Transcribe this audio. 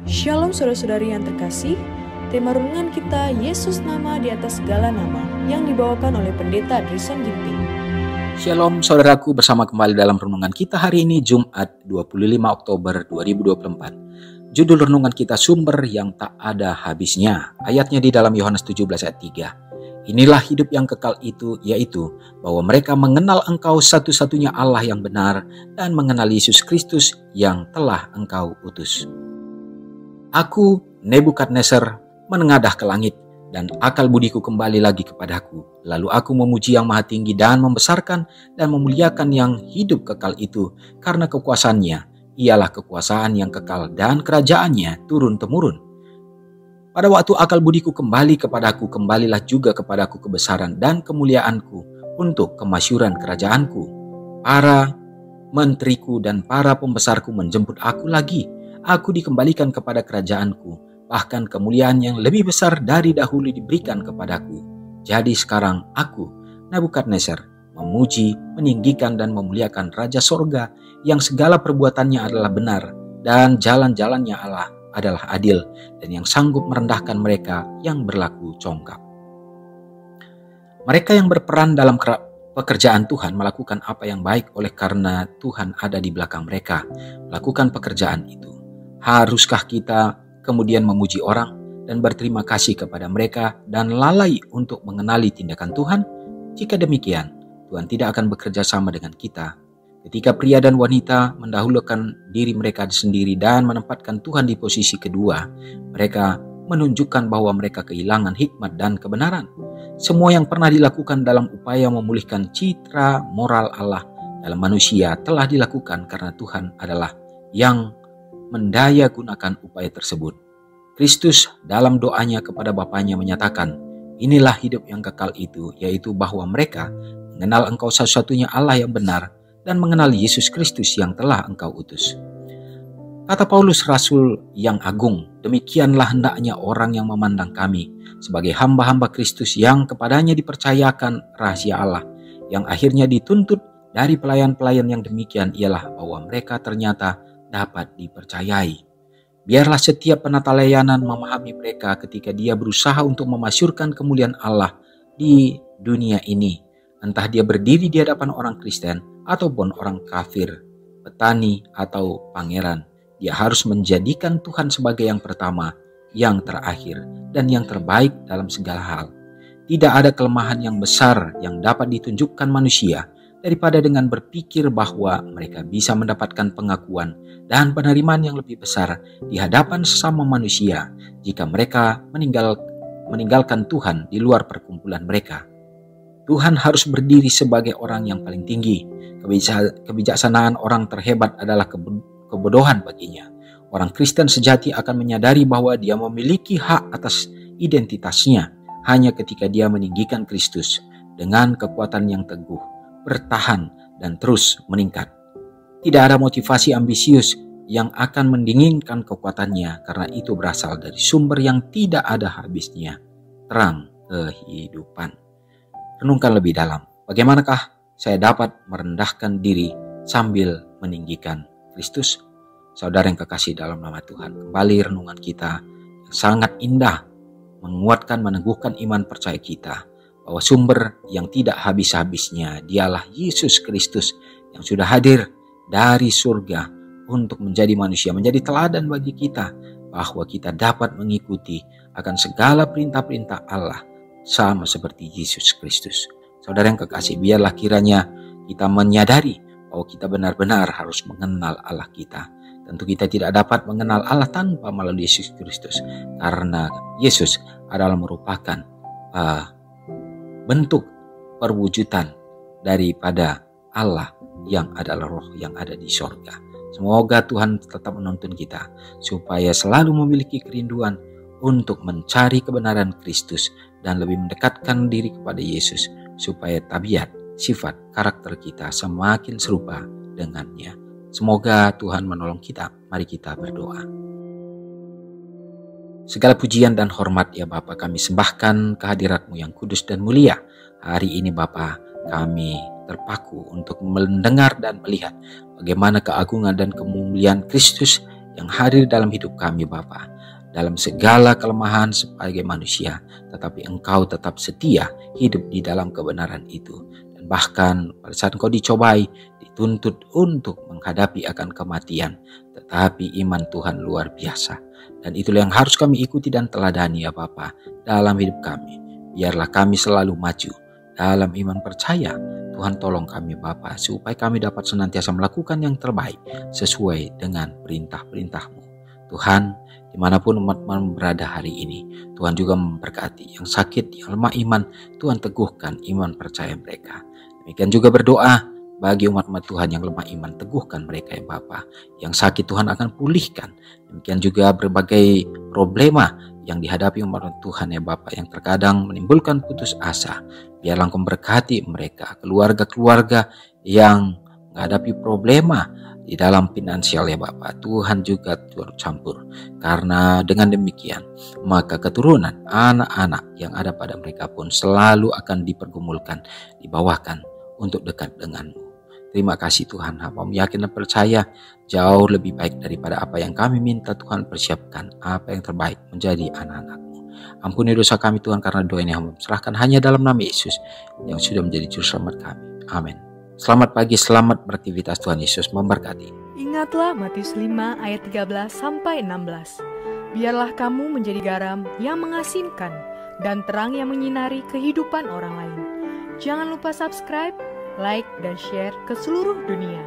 Shalom saudara-saudari yang terkasih, tema renungan kita Yesus nama di atas segala nama yang dibawakan oleh Pendeta Drisan Ginting. Shalom saudaraku, bersama kembali dalam renungan kita hari ini Jumat 25 Oktober 2024. Judul renungan kita sumber yang tak ada habisnya. Ayatnya di dalam Yohanes 17 ayat 3. Inilah hidup yang kekal itu, yaitu bahwa mereka mengenal Engkau satu-satunya Allah yang benar dan mengenal Yesus Kristus yang telah Engkau utus. Aku, Nebukadnezar, menengadah ke langit, dan akal budiku kembali lagi kepadaku. Lalu aku memuji yang maha tinggi dan membesarkan dan memuliakan yang hidup kekal itu, karena kekuasaannya ialah kekuasaan yang kekal dan kerajaannya turun-temurun. Pada waktu akal budiku kembali kepadaku, kembalilah juga kepadaku kebesaran dan kemuliaanku untuk kemasyuran kerajaanku. Para menteriku dan para pembesarku menjemput aku lagi. Aku dikembalikan kepada kerajaanku, bahkan kemuliaan yang lebih besar dari dahulu diberikan kepadaku. Jadi sekarang aku, Nebukadnezar, memuji, meninggikan dan memuliakan Raja Sorga yang segala perbuatannya adalah benar dan jalan-jalannya Allah adalah adil dan yang sanggup merendahkan mereka yang berlaku congkak. Mereka yang berperan dalam pekerjaan Tuhan melakukan apa yang baik oleh karena Tuhan ada di belakang mereka, melakukan pekerjaan itu. Haruskah kita kemudian memuji orang dan berterima kasih kepada mereka dan lalai untuk mengenali tindakan Tuhan? Jika demikian, Tuhan tidak akan bekerja sama dengan kita. Ketika pria dan wanita mendahulukan diri mereka sendiri dan menempatkan Tuhan di posisi kedua, mereka menunjukkan bahwa mereka kehilangan hikmat dan kebenaran. Semua yang pernah dilakukan dalam upaya memulihkan citra moral Allah dalam manusia telah dilakukan karena Tuhan adalah yang mendaya gunakan upaya tersebut. Kristus dalam doanya kepada Bapanya menyatakan, inilah hidup yang kekal itu, yaitu bahwa mereka mengenal Engkau satu-satunya Allah yang benar dan mengenal Yesus Kristus yang telah Engkau utus. Kata Paulus Rasul yang agung, demikianlah hendaknya orang yang memandang kami sebagai hamba-hamba Kristus yang kepadanya dipercayakan rahasia Allah, yang akhirnya dituntut dari pelayan-pelayan yang demikian ialah bahwa mereka ternyata dapat dipercayai. Biarlah setiap penata layanan memahami mereka ketika dia berusaha untuk memasyurkan kemuliaan Allah di dunia ini. Entah dia berdiri di hadapan orang Kristen ataupun orang kafir, petani atau pangeran. Dia harus menjadikan Tuhan sebagai yang pertama, yang terakhir, dan yang terbaik dalam segala hal. Tidak ada kelemahan yang besar yang dapat ditunjukkan manusia daripada dengan berpikir bahwa mereka bisa mendapatkan pengakuan dan penerimaan yang lebih besar di hadapan sesama manusia jika mereka meninggalkan Tuhan di luar perkumpulan mereka. Tuhan harus berdiri sebagai orang yang paling tinggi. Kebijaksanaan orang terhebat adalah kebodohan baginya. Orang Kristen sejati akan menyadari bahwa dia memiliki hak atas identitasnya hanya ketika dia meninggikan Kristus dengan kekuatan yang teguh, bertahan dan terus meningkat. Tidak ada motivasi ambisius yang akan mendinginkan kekuatannya karena itu berasal dari sumber yang tidak ada habisnya, terang kehidupan. Renungkan lebih dalam, bagaimanakah saya dapat merendahkan diri sambil meninggikan Kristus? Saudara yang kekasih dalam nama Tuhan, kembali renungan kita yang sangat indah, menguatkan, meneguhkan iman percaya kita bahwa sumber yang tidak habis-habisnya dialah Yesus Kristus yang sudah hadir dari surga untuk menjadi manusia, menjadi teladan bagi kita bahwa kita dapat mengikuti akan segala perintah-perintah Allah sama seperti Yesus Kristus. Saudara yang kekasih, biarlah kiranya kita menyadari bahwa kita benar-benar harus mengenal Allah kita. Tentu kita tidak dapat mengenal Allah tanpa melalui Yesus Kristus, karena Yesus adalah merupakan bentuk perwujudan daripada Allah yang adalah roh yang ada di sorga. Semoga Tuhan tetap menuntun kita supaya selalu memiliki kerinduan untuk mencari kebenaran Kristus dan lebih mendekatkan diri kepada Yesus supaya tabiat, sifat, karakter kita semakin serupa dengannya. Semoga Tuhan menolong kita. Mari kita berdoa. Segala pujian dan hormat ya Bapa kami sembahkan kehadirat-Mu yang kudus dan mulia. Hari ini Bapa kami terpaku untuk mendengar dan melihat bagaimana keagungan dan kemuliaan Kristus yang hadir dalam hidup kami Bapa. Dalam segala kelemahan sebagai manusia, tetapi Engkau tetap setia hidup di dalam kebenaran itu. Dan bahkan pada saat Engkau dicobai, dituntut untuk menghadapi akan kematian, tetapi iman Tuhan luar biasa. Dan itulah yang harus kami ikuti dan teladani ya Bapa dalam hidup kami. Biarlah kami selalu maju dalam iman percaya. Tuhan tolong kami Bapa, supaya kami dapat senantiasa melakukan yang terbaik sesuai dengan perintah-perintah-Mu. Tuhan, dimanapun umat-Mu berada hari ini, Tuhan juga memberkati yang sakit, yang lemah iman, Tuhan teguhkan iman percaya mereka. Demikian juga berdoa bagi umat-umat Tuhan yang lemah iman, teguhkan mereka ya Bapa. Yang sakit Tuhan akan pulihkan. Demikian juga berbagai problema yang dihadapi umat Tuhan ya Bapa, yang terkadang menimbulkan putus asa. Biarlah Engkau memberkati mereka, keluarga-keluarga yang menghadapi problema di dalam finansial ya Bapa. Tuhan juga turut campur. Karena dengan demikian, maka keturunan anak-anak yang ada pada mereka pun selalu akan dipergumulkan, dibawakan untuk dekat denganmu. Terima kasih Tuhan, hamba yakin dan percaya jauh lebih baik daripada apa yang kami minta. Tuhan persiapkan apa yang terbaik menjadi anak-anak-Mu. Ampuni dosa kami Tuhan, karena doa ini hamba serahkan hanya dalam nama Yesus yang sudah menjadi juru selamat kami. Amin. Selamat pagi, selamat beraktivitas, Tuhan Yesus memberkati. Ingatlah Matius 5 ayat 13-16. Biarlah kamu menjadi garam yang mengasinkan dan terang yang menyinari kehidupan orang lain. Jangan lupa subscribe, like, dan share ke seluruh dunia.